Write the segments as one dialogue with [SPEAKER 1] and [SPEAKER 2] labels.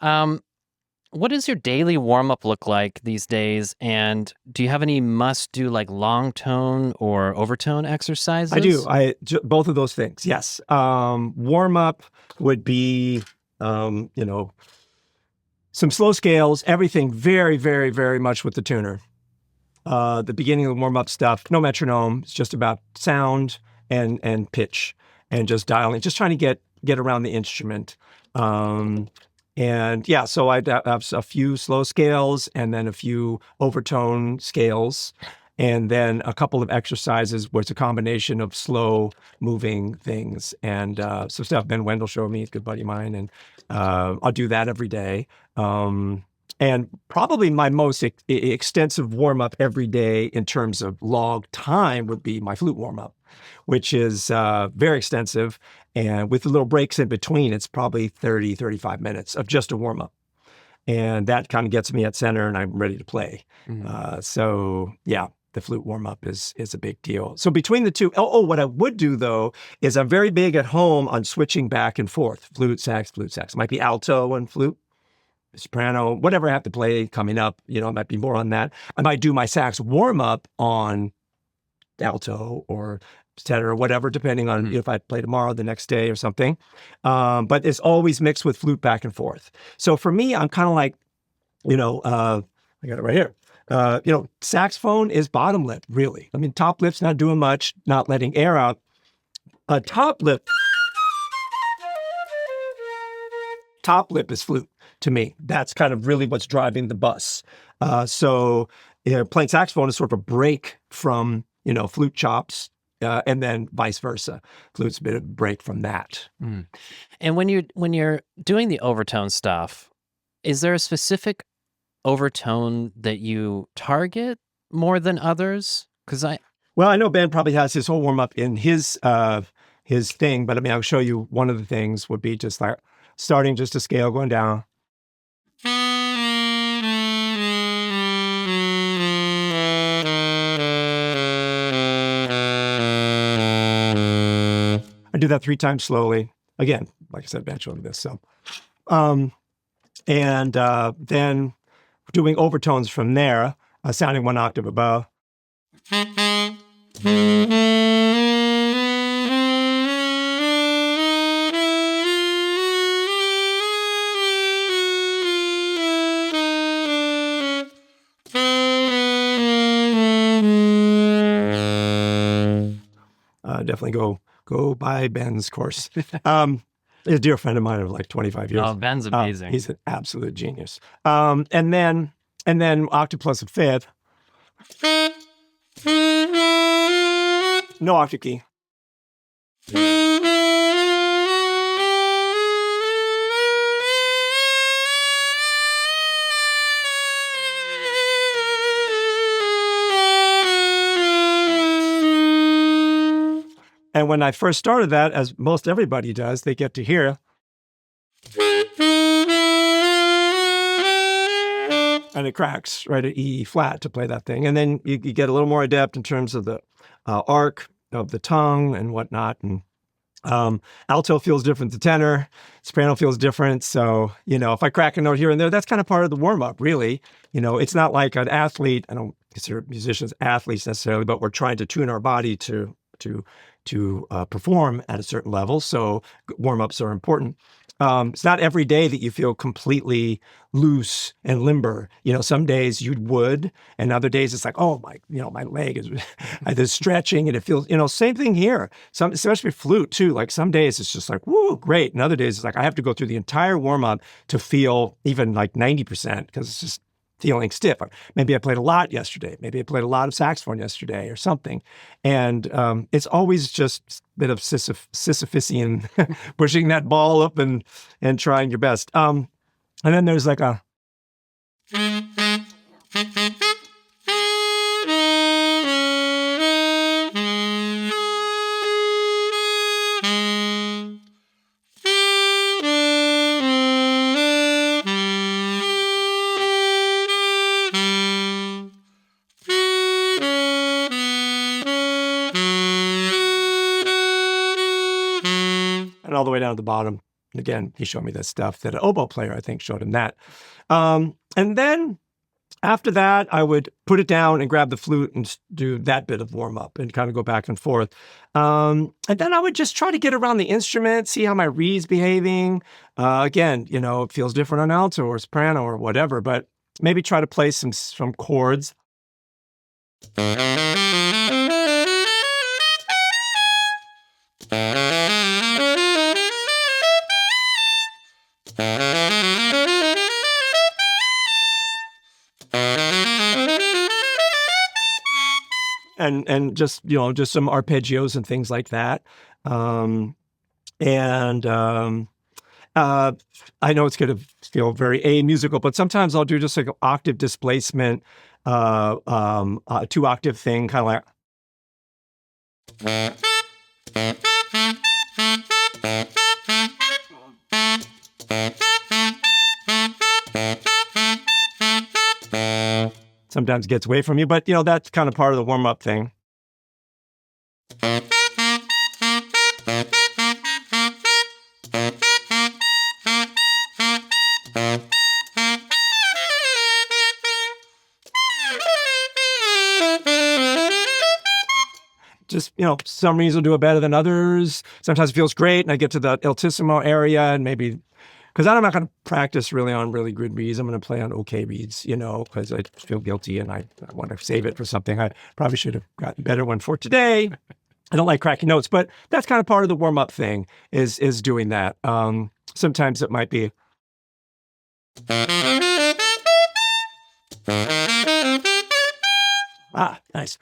[SPEAKER 1] Um, what does your daily warm-up look like these days? And do you have any must-do like long tone or overtone exercises?
[SPEAKER 2] I do. Both of those things. Yes. Warm up would be, some slow scales, everything very, very, very much with the tuner. The beginning of the warm up stuff, no metronome. It's just about sound and pitch and just dialing, just trying to get around the instrument. And yeah, so I'd have a few slow scales and then a few overtone scales. And then a couple of exercises where it's a combination of slow moving things. And some stuff Ben Wendell showed me, he's a good buddy of mine. And I'll do that every day. And probably my most extensive warm-up every day in terms of log time would be my flute warm-up, which is very extensive. And with the little breaks in between, it's probably 30, 35 minutes of just a warm-up. And that kind of gets me at center and I'm ready to play. So yeah, the flute warm-up is a big deal. So between the two, what I would do though, is I'm very big at home on switching back and forth, flute, sax. It might be alto and flute, soprano, whatever I have to play coming up, it might be more on that. I might do my sax warm-up on alto or tenor or whatever, depending on if I play tomorrow, the next day or something. But it's always mixed with flute back and forth. So for me, I'm kind of like, I got it right here. Saxophone is bottom lip, really. I mean, top lip's not doing much, not letting air out. Top lip is flute to me. That's kind of really what's driving the bus. So playing saxophone is sort of a break from, flute chops, and then vice versa. Flute's a bit of a break from that.
[SPEAKER 1] And when you're doing the overtone stuff, is there a specific overtone that you target more than others?
[SPEAKER 2] Well, I know Ben probably has his whole warm up in his thing, but I mean, I'll show you one of the things would be just like starting just a scale going down. I do that 3 times slowly. Again, like I said, Ben showed me this. So, and then doing overtones from there, sounding 1 octave above. Definitely go by Ben's course. A dear friend of mine of like 25 years.
[SPEAKER 1] Oh, Ben's amazing.
[SPEAKER 2] He's an absolute genius. And then octave plus a fifth. No octave key. And when I first started that, as most everybody does, they get to hear. And it cracks right at E flat to play that thing. And then you get a little more adept in terms of the arc of the tongue and whatnot. And alto feels different to tenor. Soprano feels different. So, if I crack a note here and there, that's kind of part of the warm-up, really. It's not like an athlete. I don't consider musicians athletes necessarily, but we're trying to tune our body to perform at a certain level. So warm-ups are important. It's not every day that you feel completely loose and limber. Some days you would, and other days it's like, oh my, my leg is there's stretching and it feels, same thing here. Especially flute too. Like some days it's just like, woo, great. And other days it's like, I have to go through the entire warm-up to feel even like 90% because it's just feeling stiff. Or maybe I played a lot yesterday. Maybe I played a lot of saxophone yesterday or something. And it's always just a bit of Sisyphusian pushing that ball up and trying your best. And then there's like a... all the way down to the bottom. again, he showed me this stuff that an oboe player, I think, showed him that. And then after that, I would put it down and grab the flute and do that bit of warm up and kind of go back and forth. And then I would just try to get around the instrument, see how my reed's behaving. Again, it feels different on alto or soprano or whatever, but maybe try to play some chords. And just some arpeggios and things like that. I know it's going to feel very amusical, but sometimes I'll do just like an octave displacement, 2-octave thing, kind of like. Sometimes gets away from you, but that's kind of part of the warm-up thing. Just, some reasons will do it better than others. Sometimes it feels great, and I get to the altissimo area, and maybe, because I'm not going to practice really on really good reeds. I'm going to play on okay reeds, because I feel guilty, and I want to save it for something. I probably should have gotten a better one for today. I don't like cracking notes, but that's kind of part of the warm-up thing, is doing that. Sometimes it might be. Nice.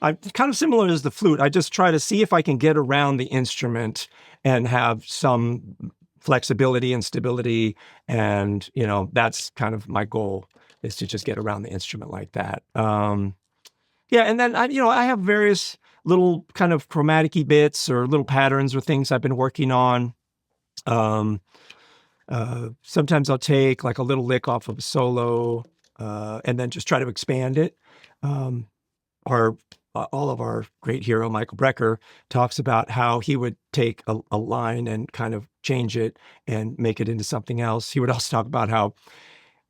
[SPEAKER 2] I'm kind of similar as the flute. I just try to see if I can get around the instrument and have some flexibility and stability. And, that's kind of my goal, is to just get around the instrument like that. And then, I have various little kind of chromatic-y bits or little patterns or things I've been working on. Sometimes I'll take like a little lick off of a solo and then just try to expand it. All of our great hero, Michael Brecker, talks about how he would take a line and kind of change it and make it into something else. He would also talk about how,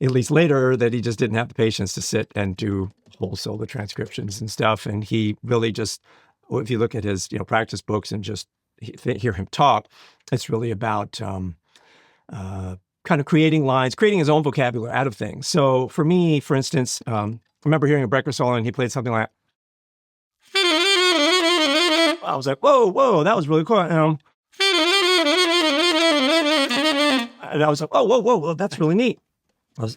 [SPEAKER 2] at least later, that he just didn't have the patience to sit and do whole solo transcriptions and stuff. And he really just, if you look at his practice books and just hear him talk, it's really about kind of creating lines, creating his own vocabulary out of things. So for me, for instance, I remember hearing a Brecker solo and he played something like, I was like, whoa, that was really cool. And I was like, whoa, that's really neat.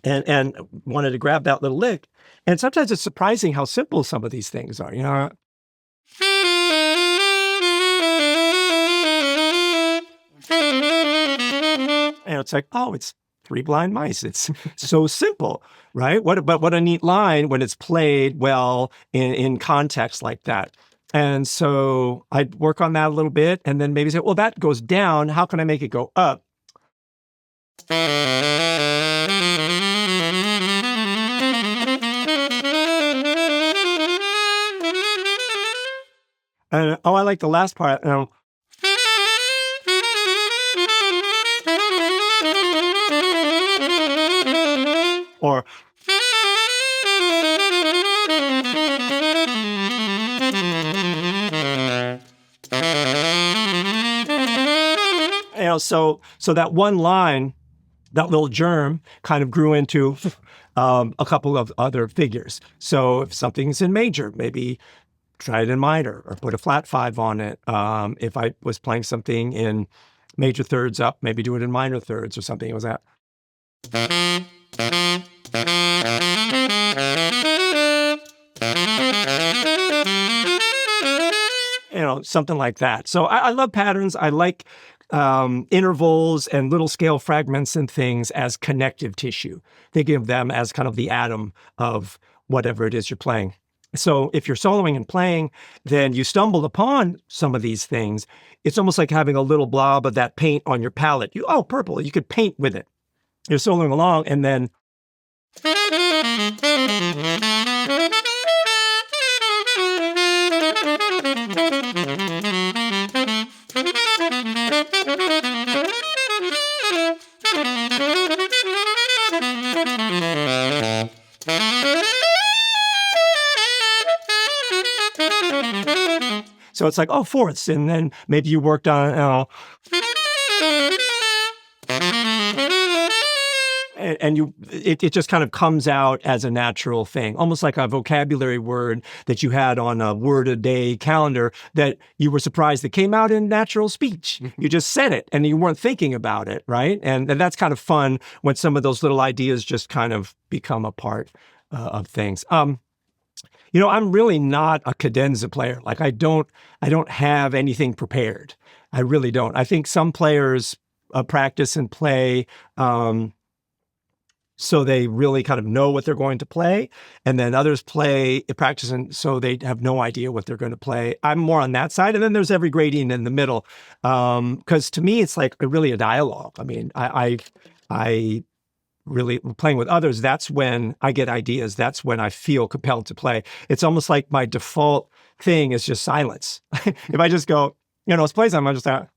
[SPEAKER 2] And wanted to grab that little lick. And sometimes it's surprising how simple some of these things are, And it's like, it's Three Blind Mice. It's so simple, right? But what a neat line when it's played well in context like that. And so I'd work on that a little bit and then maybe say, well, that goes down. How can I make it go up? And I like the last part. Or so that one line, that little germ, kind of grew into a couple of other figures. So if something's in major, maybe try it in minor or put a flat 5 on it. If I was playing something in major thirds up, maybe do it in minor thirds or something. It was that. Something like that. So I love patterns. I like intervals and little scale fragments and things as connective tissue. Think of them as kind of the atom of whatever it is you're playing. So if you're soloing and playing, then you stumble upon some of these things. It's almost like having a little blob of that paint on your palette. Purple. You could paint with it. You're soloing along and then So it's like, oh, fourths. And then maybe you worked on, it just kind of comes out as a natural thing, almost like a vocabulary word that you had on a word a day calendar that you were surprised that came out in natural speech. You just said it and you weren't thinking about it, right? And that's kind of fun when some of those little ideas just kind of become a part of things. I'm really not a cadenza player. Like I don't have anything prepared. I really don't. I think some players practice and play so they really kind of know what they're going to play, and then others practice and so they have no idea what they're going to play. I'm more on that side, and then there's every gradient in the middle. Because to me, it's like really a dialogue. I mean, I really playing with others, that's when I get ideas. That's when I feel compelled to play. It's almost like my default thing is just silence. If I just go, let's play something, I'm just like,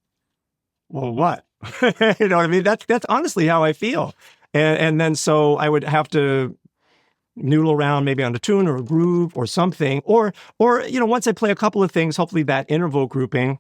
[SPEAKER 2] well, what? You know what I mean? That's honestly how I feel. And then so I would have to noodle around maybe on a tune or a groove or something. Or once I play a couple of things, hopefully that interval grouping.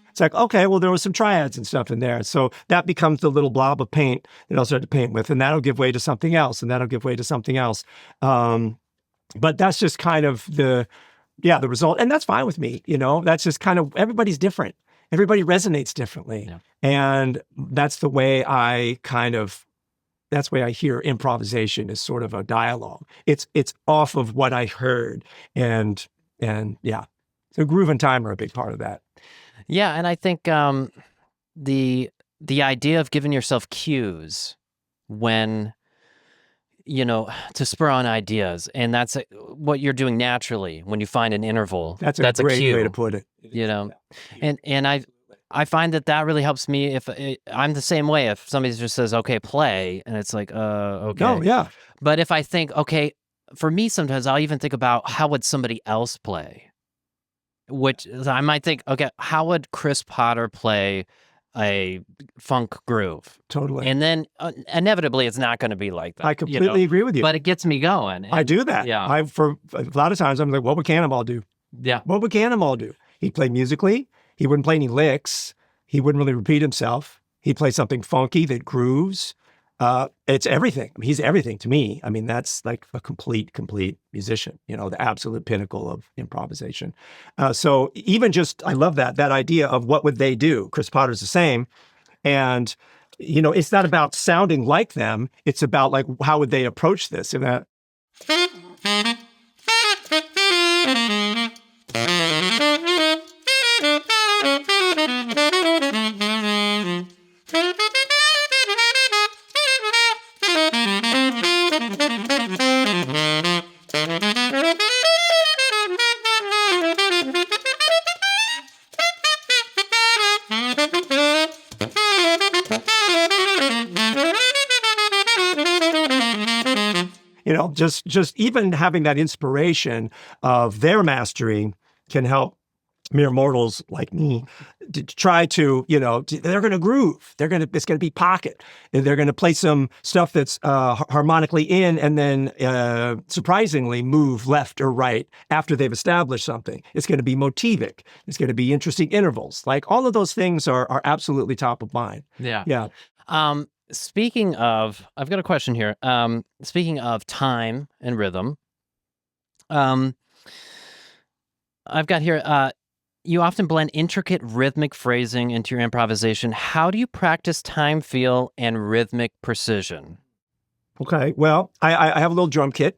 [SPEAKER 2] It's like, okay, well, there was some triads and stuff in there. So that becomes the little blob of paint that I'll start to paint with, and that'll give way to something else, and that'll give way to something else. But that's just kind of the result. And that's fine with me. That's just kind of, everybody's different. Everybody resonates differently. Yeah. And that's the way that's the way I hear improvisation is sort of a dialogue. It's off of what I heard. And yeah. So groove and time are a big part of that.
[SPEAKER 1] Yeah, and I think the idea of giving yourself cues when, to spur on ideas, and that's what you're doing naturally when you find an interval.
[SPEAKER 2] That's a great way to put it.
[SPEAKER 1] And I find that really helps me. If I'm the same way, if somebody just says, "Okay, play," and it's like, okay.
[SPEAKER 2] Oh, yeah.
[SPEAKER 1] But if I think, okay, for me, sometimes I'll even think about how would somebody else play. Which I might think, okay, how would Chris Potter play a funk groove?
[SPEAKER 2] Totally.
[SPEAKER 1] And then inevitably, it's not going to be like that.
[SPEAKER 2] I completely agree with you.
[SPEAKER 1] But it gets me going.
[SPEAKER 2] I do that.
[SPEAKER 1] Yeah.
[SPEAKER 2] For a lot of times, I'm like, what would Cannonball do?
[SPEAKER 1] Yeah.
[SPEAKER 2] What would Cannonball do? He'd play musically. He wouldn't play any licks. He wouldn't really repeat himself. He'd play something funky that grooves. It's everything. He's everything to me. I mean, that's like a complete musician, the absolute pinnacle of improvisation. So even just, I love that idea of what would they do? Chris Potter's the same. And, it's not about sounding like them. It's about like, how would they approach this? And that. Just even having that inspiration of their mastery can help mere mortals like me to try to, they're going to groove. It's going to be pocket. They're going to play some stuff that's harmonically in and then surprisingly move left or right after they've established something. It's going to be motivic. It's going to be interesting intervals. Like all of those things are absolutely top of mind.
[SPEAKER 1] Yeah.
[SPEAKER 2] Yeah.
[SPEAKER 1] Speaking of, I've got a question here. Speaking of time and rhythm, I've got here, you often blend intricate rhythmic phrasing into your improvisation. How do you practice time feel and rhythmic precision?
[SPEAKER 2] Okay, well, I have a little drum kit,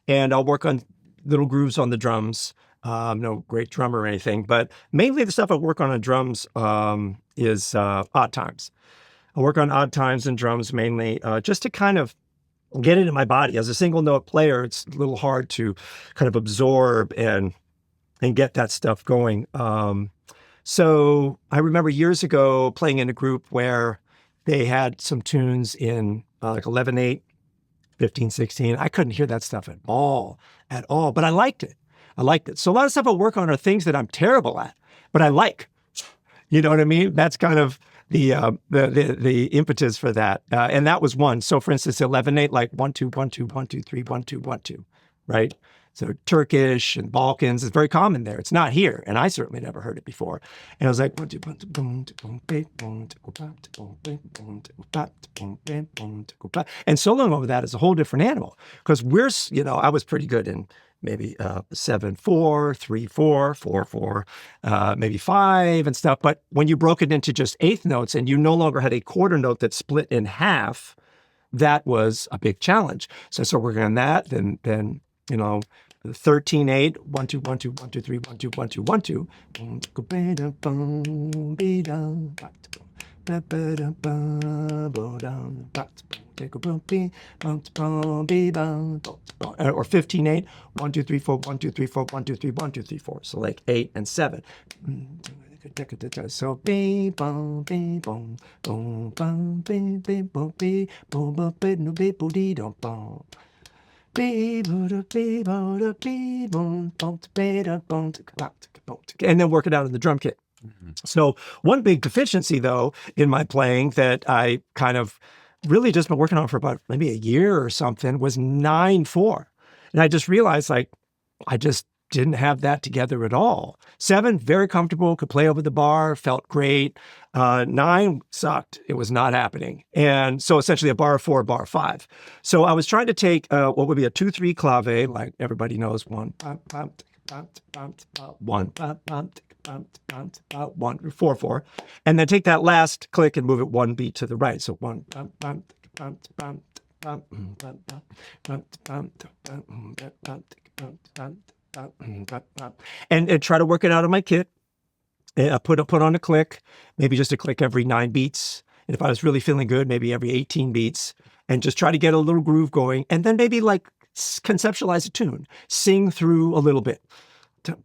[SPEAKER 2] and I'll work on little grooves on the drums. I'm no great drummer or anything, but mainly the stuff I work on drums is odd times. I work on odd times and drums mainly just to kind of get it in my body. As a single note player, it's a little hard to kind of absorb and get that stuff going. So I remember years ago playing in a group where they had some tunes in like 11/8, 15/16. I couldn't hear that stuff at all, but I liked it. I liked it. So a lot of stuff I work on are things that I'm terrible at, but I like. You know what I mean? That's kind of the impetus for that. And that was one. So for instance, 11/8, like 1 2 1 2 1 2 3 1 2 1 2, right? So Turkish and Balkans is very common there. It's not here, and I certainly never heard it before. And I was like, and soloing over that is a whole different animal because I was pretty good in maybe 7/4, 3/4, 4/4, maybe 5 and stuff. But when you broke it into just eighth notes and you no longer had a quarter note that split in half, that was a big challenge. So I started working on that. Then 13/8, 1 2 1 2 1 2 3 1 2 1 2 1 2. Or 15/8, 1 2 3 4 1 2 3 4 1 2 3 1 2 3 4. So like 8 and 7. So be bum be bum boom bum be be bum be boom bum be no be boo dee dum bum. And then work it out in the drum kit. So one big deficiency, though, in my playing that I kind of really just been working on for about maybe a year or something was 9/4. And I just realized I just didn't have that together at all. 7, very comfortable, could play over the bar, felt great. 9 sucked. It was not happening. And so essentially a bar 4, bar 5. So I was trying to take what would be a 2/3 clave, like everybody knows, 1, 1, 4/4, and then take that last click and move it 1 beat to the right. So 1, and try to work it out of my kit. Put on a click, maybe just a click every 9 beats. And if I was really feeling good, maybe every 18 beats, and just try to get a little groove going. And then maybe like conceptualize a tune, sing through a little bit. So,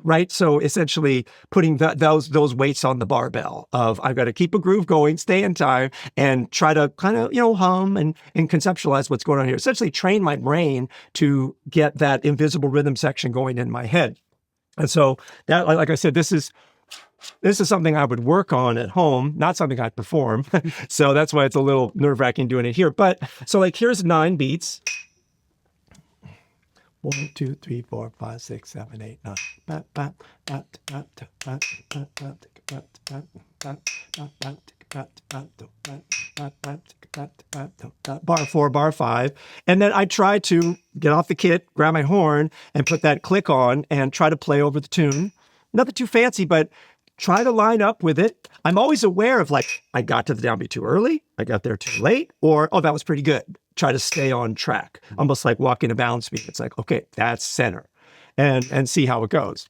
[SPEAKER 2] right. So essentially putting those weights on the barbell of I've got to keep a groove going, stay in time, and try to kind of, hum and conceptualize what's going on here. Essentially train my brain to get that invisible rhythm section going in my head. And so that, like I said, this is something I would work on at home, not something I'd perform. So that's why it's a little nerve-wracking doing it here. But so like here's 9 beats. 1 2 3 4 5 6 7 8 9. Bar 4, bar 5. And then I try to get off the kit, grab my horn, and put that click on and try to play over the tune. Nothing too fancy, but try to line up with it. I'm always aware of like, I got to the downbeat too early, I got there too late, or, oh, that was pretty good. Try to stay on track, almost like walking a balance beat. It's like, okay, that's center, and see how it goes.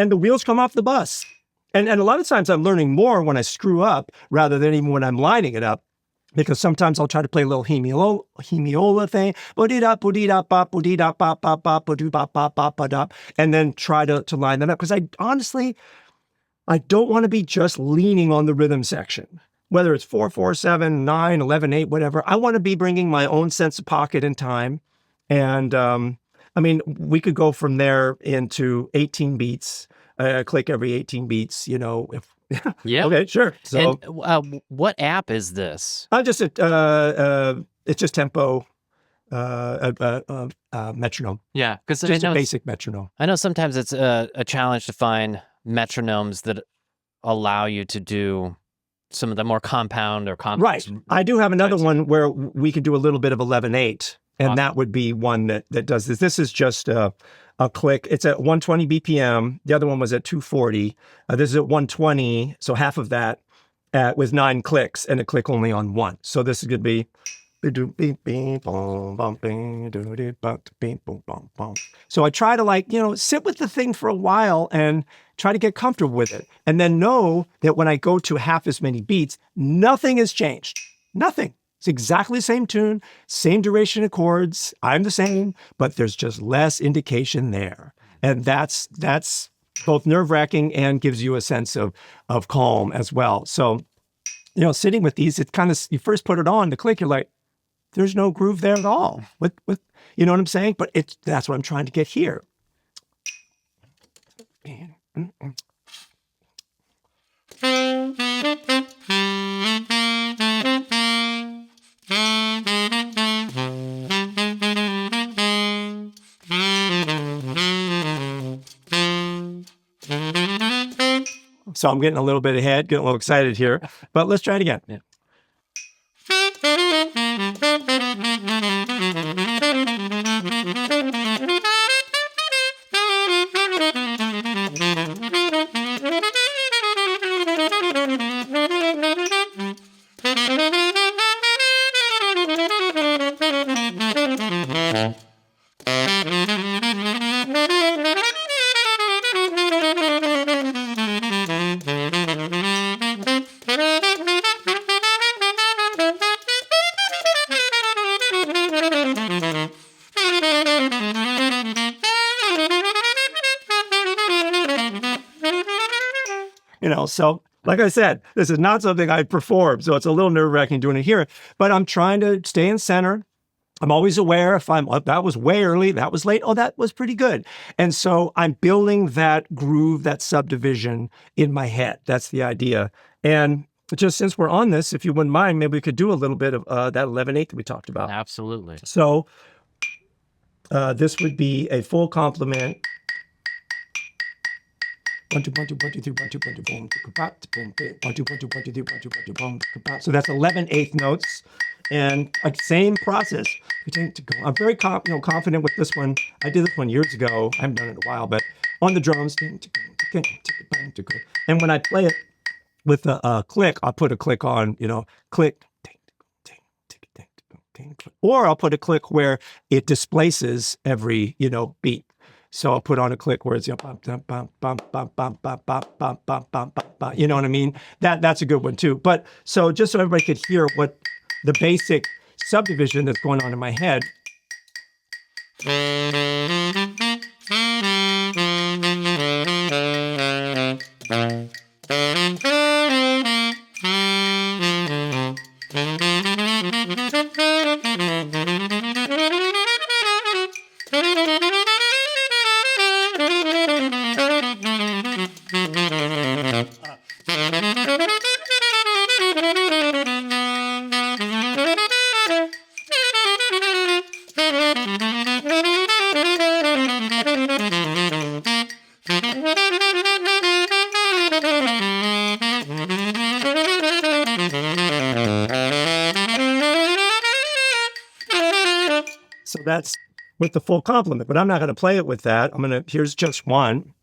[SPEAKER 2] And the wheels come off the bus. And a lot of times I'm learning more when I screw up rather than even when I'm lining it up, because sometimes I'll try to play a little hemiola thing, and then try to line that up. Because I don't want to be just leaning on the rhythm section, whether it's 4/4/7, 9, 11/8, whatever. I want to be bringing my own sense of pocket and time. And I mean, we could go from there into 18 beats, click every 18 beats, you know, if
[SPEAKER 1] Yeah.
[SPEAKER 2] okay, sure. So
[SPEAKER 1] And what app is this?
[SPEAKER 2] I'm just it's just tempo, metronome.
[SPEAKER 1] Yeah, because
[SPEAKER 2] Just a basic metronome.
[SPEAKER 1] I know sometimes it's a challenge to find metronomes that allow you to do some of the more compound or complex.
[SPEAKER 2] Right. I do have another one where we could do a little bit of 11/8, and
[SPEAKER 1] Awesome.
[SPEAKER 2] that would be one that does this. This is just a click. It's at 120 BPM. The other one was at 240. This is at 120, so half of that with 9 clicks and a click only on 1. So this is going to be. So I try to, like, you know, sit with the thing for a while and try to get comfortable with it. And then know that when I go to half as many beats, nothing has changed. Nothing. It's exactly the same tune, same duration of chords. I'm the same, but there's just less indication there. And that's both nerve-wracking and gives you a sense of calm as well. So, you know, sitting with these, it's kind of, you first put it on, the click, you're like, there's no groove there at all. With you know what I'm saying? But that's what I'm trying to get here. So I'm getting a little bit ahead, getting a little excited here, but let's try it again.
[SPEAKER 1] Yeah.
[SPEAKER 2] You know, so like I said, this is not something I perform, so it's a little nerve-wracking doing it here, but I'm trying to stay in center. I'm always aware if that was way early, that was late, oh, that was pretty good. And so I'm building that groove, that subdivision in my head. That's the idea. And just since we're on this, if you wouldn't mind, maybe we could do a little bit of that 11/8 that we talked about.
[SPEAKER 1] Absolutely.
[SPEAKER 2] So this would be a full complement. 1 2 1 2 1 2 3 1 2 1 2 boom 1 2 1 2 1 2 3 1 2 1 2 boom. So that's 11/8 notes, and like same process. I'm very confident with this one. I did this one years ago. I haven't done it in a while, but on the drums. And when I play it with a click, I'll put a click on, you know, click. Or I'll put a click where it displaces every, you know, beat. So I'll put on a click where it's, you know what I mean? That's a good one too. But so just so everybody could hear what the basic subdivision that's going on in my head. So that's with the full complement, but I'm not going to play it with that. Here's just one.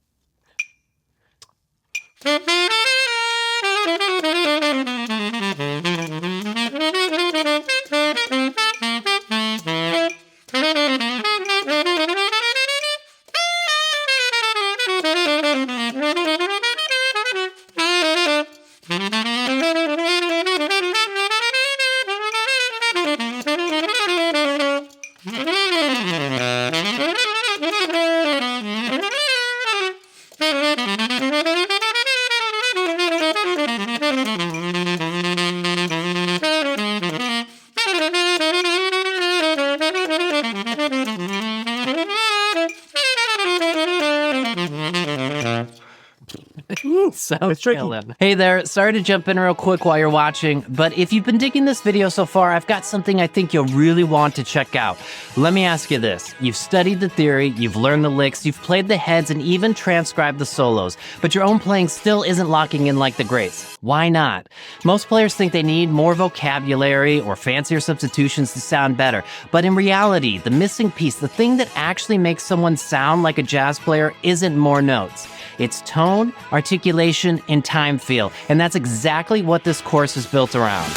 [SPEAKER 1] So
[SPEAKER 2] It's tricky.
[SPEAKER 1] killing. Hey there, sorry to jump in real quick while you're watching, but if you've been digging this video so far, I've got something I think you'll really want to check out. Let me ask you this. You've studied the theory, you've learned the licks, you've played the heads, and even transcribed the solos, but your own playing still isn't locking in like the greats. Why not? Most players think they need more vocabulary or fancier substitutions to sound better, but in reality, the missing piece, the thing that actually makes someone sound like a jazz player, isn't more notes. It's tone, articulation, and time feel, and that's exactly what this course is built around.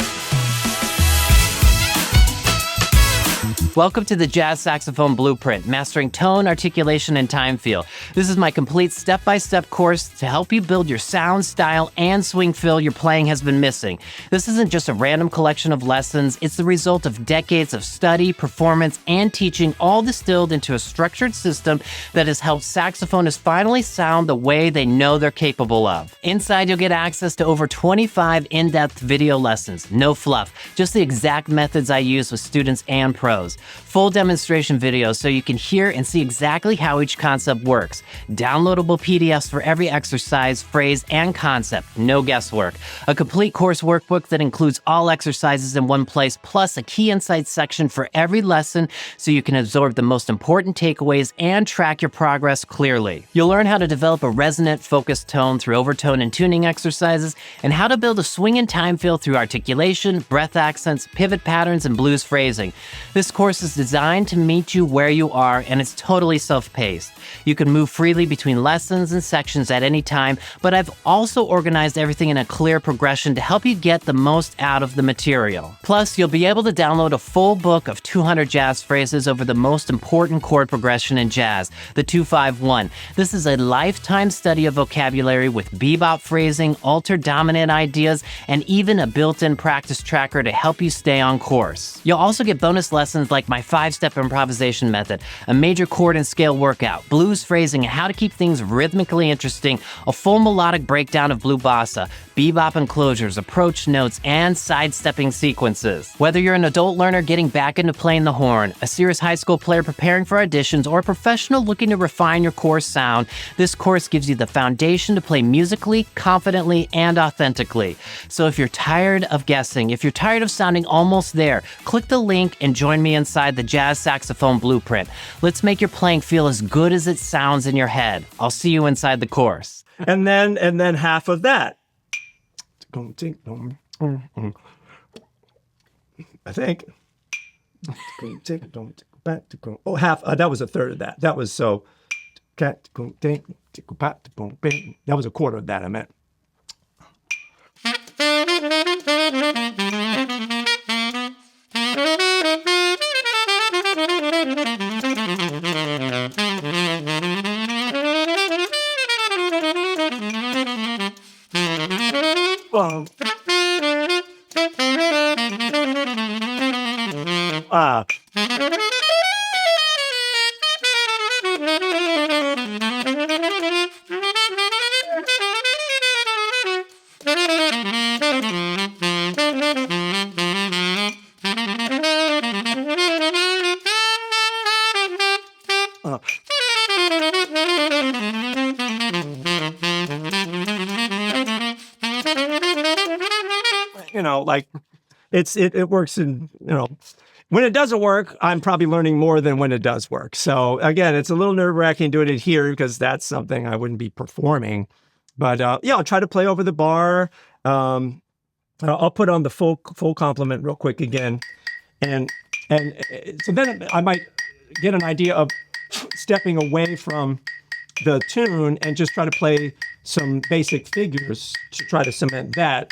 [SPEAKER 1] Welcome to the Jazz Saxophone Blueprint, mastering tone, articulation, and time feel. This is my complete step-by-step course to help you build your sound, style, and swing feel your playing has been missing. This isn't just a random collection of lessons, it's the result of decades of study, performance, and teaching, all distilled into a structured system that has helped saxophonists finally sound the way they know they're capable of. Inside, you'll get access to over 25 in-depth video lessons, no fluff, just the exact methods I use with students and pros. Full demonstration videos so you can hear and see exactly how each concept works. Downloadable PDFs for every exercise, phrase, and concept. No guesswork. A complete course workbook that includes all exercises in one place, plus a key insights section for every lesson so you can absorb the most important takeaways and track your progress clearly. You'll learn how to develop a resonant, focused tone through overtone and tuning exercises, and how to build a swing and time feel through articulation, breath accents, pivot patterns, and blues phrasing. This course is designed to meet you where you are, and it's totally self-paced. You can move freely between lessons and sections at any time, but I've also organized everything in a clear progression to help you get the most out of the material. Plus, you'll be able to download a full book of 200 jazz phrases over the most important chord progression in jazz, the 2-5-1. This is a lifetime study of vocabulary with bebop phrasing, altered dominant ideas, and even a built-in practice tracker to help you stay on course. You'll also get bonus lessons like my 5-step improvisation method, a major chord and scale workout, blues phrasing and how to keep things rhythmically interesting, a full melodic breakdown of blue bossa, bebop enclosures, approach notes, and sidestepping sequences. Whether you're an adult learner getting back into playing the horn, a serious high school player preparing for auditions, or a professional looking to refine your core sound, this course gives you the foundation to play musically, confidently, and authentically. So if you're tired of guessing, if you're tired of sounding almost there, click the link and join me inside the Jazz Saxophone Blueprint. Let's make your playing feel as good as it sounds in your head. I'll see you inside the course.
[SPEAKER 2] And then half of that. I think. Oh, half. That was a third of that. That was so. That was a quarter of that, I meant. Like it works in, when it doesn't work, I'm probably learning more than when it does work. So again, it's a little nerve-wracking doing it here because that's something I wouldn't be performing. But yeah, I'll try to play over the bar. I'll put on the full complement real quick again. And so then I might get an idea of stepping away from the tune and just try to play some basic figures to try to cement that.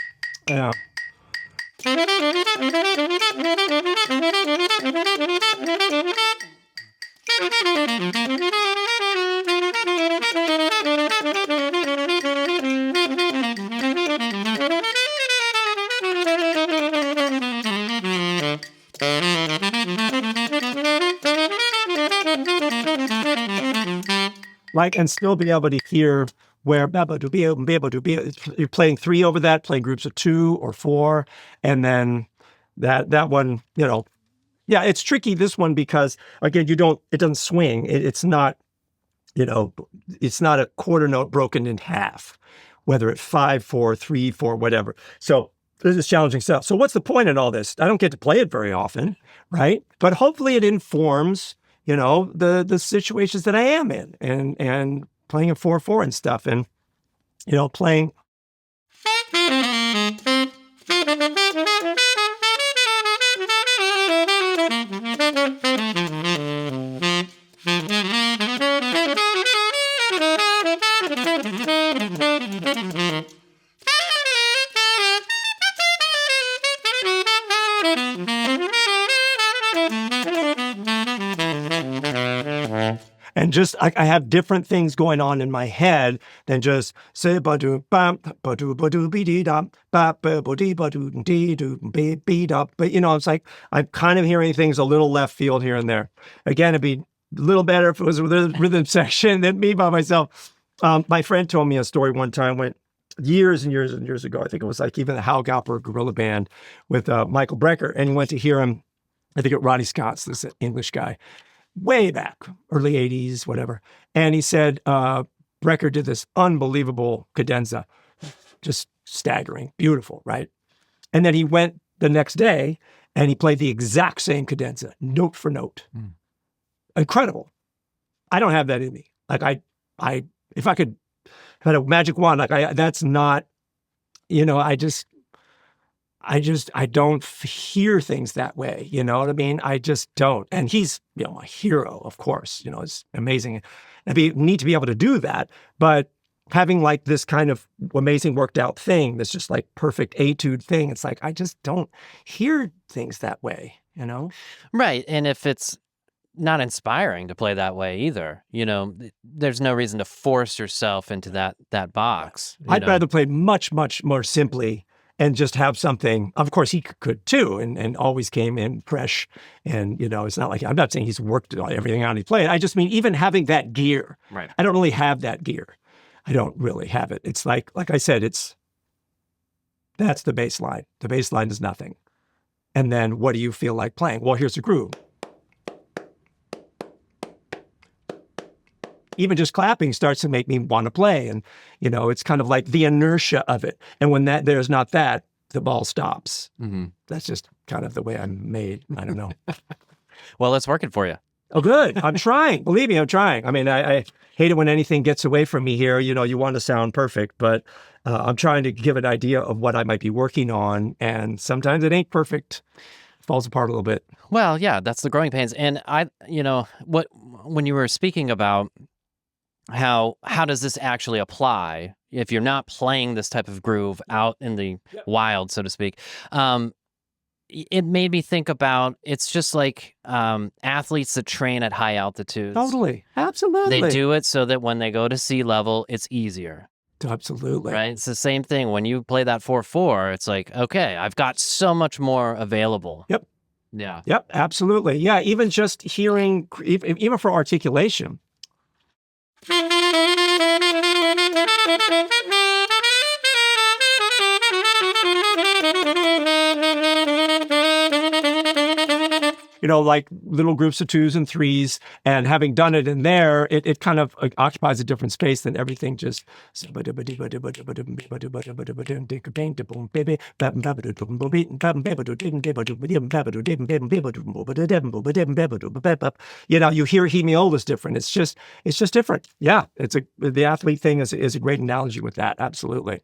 [SPEAKER 2] And still be able to hear where you're playing 3 over that, playing groups of 2 or 4, and then that one, yeah, it's tricky, this one, because again, it doesn't swing. It's not it's not a quarter note broken in half, whether it's 5/4, 3/4, whatever. So this is challenging stuff. So what's the point in all this? I don't get to play it very often, right? But hopefully it informs, the situations that I am in, and playing a 4/4 and stuff, and playing. And just I have different things going on in my head than just say ba-do bam ba-do ba-do be dum ba ba-do ba-do dee do be up. But it's like I'm kind of hearing things a little left field here and there. Again, it'd be a little better if it was a rhythm section than me by myself. My friend told me a story one time, went years and years and years ago. I think it was like even the Hal Galper Gorilla Band with Michael Brecker, and he went to hear him. I think at Ronnie Scott's, this English guy, way back, early 80s, whatever. And he said, Brecker did this unbelievable cadenza, just staggering, beautiful, right? And then he went the next day and he played the exact same cadenza, note for note. Incredible. I don't have that in me. Like if I could have a magic wand, that's not, I don't hear things that way. You know what I mean? I just don't. And he's, my hero, of course, it's amazing. And need to be able to do that. But having like this kind of amazing worked out thing, that's just like perfect etude thing. It's like, I just don't hear things that way,
[SPEAKER 1] Right. And if it's not inspiring to play that way either, there's no reason to force yourself into that box.
[SPEAKER 2] I'd rather play much, much more simply and just have something. Of course, he could too, and always came in fresh. And, it's not like, I'm not saying he's worked everything out he played. I just mean, even having that gear,
[SPEAKER 1] right.
[SPEAKER 2] I don't really have that gear. I don't really have it. It's like I said, that's the bass line. The bass line is nothing. And then what do you feel like playing? Well, here's the groove. Even just clapping starts to make me want to play. And, it's kind of like the inertia of it. And when there's not that, the ball stops. Mm-hmm. That's just kind of the way I'm made. I don't know.
[SPEAKER 1] Well, it's working for you.
[SPEAKER 2] Oh, good. I'm trying. Believe me, I'm trying. I mean, I hate it when anything gets away from me here. You want to sound perfect, but I'm trying to give an idea of what I might be working on. And sometimes it ain't perfect. It falls apart a little bit.
[SPEAKER 1] Well, yeah, that's the growing pains. And when you were speaking about how does this actually apply if you're not playing this type of groove out in the wild, so to speak, it made me think about, it's just like athletes that train at high altitudes.
[SPEAKER 2] Totally. Absolutely.
[SPEAKER 1] They do it so that when they go to sea level, it's easier.
[SPEAKER 2] Absolutely.
[SPEAKER 1] Right? It's the same thing. When you play that 4/4, it's like, okay, I've got so much more available.
[SPEAKER 2] Yep.
[SPEAKER 1] Yeah.
[SPEAKER 2] Yep. Absolutely. Yeah. Even just hearing, even for articulation. Like little groups of 2s and 3s, and having done it in there, it kind of occupies a different space than everything just. You hear hemiola's different. It's just different. Yeah, the athlete thing is a great analogy with that. Absolutely.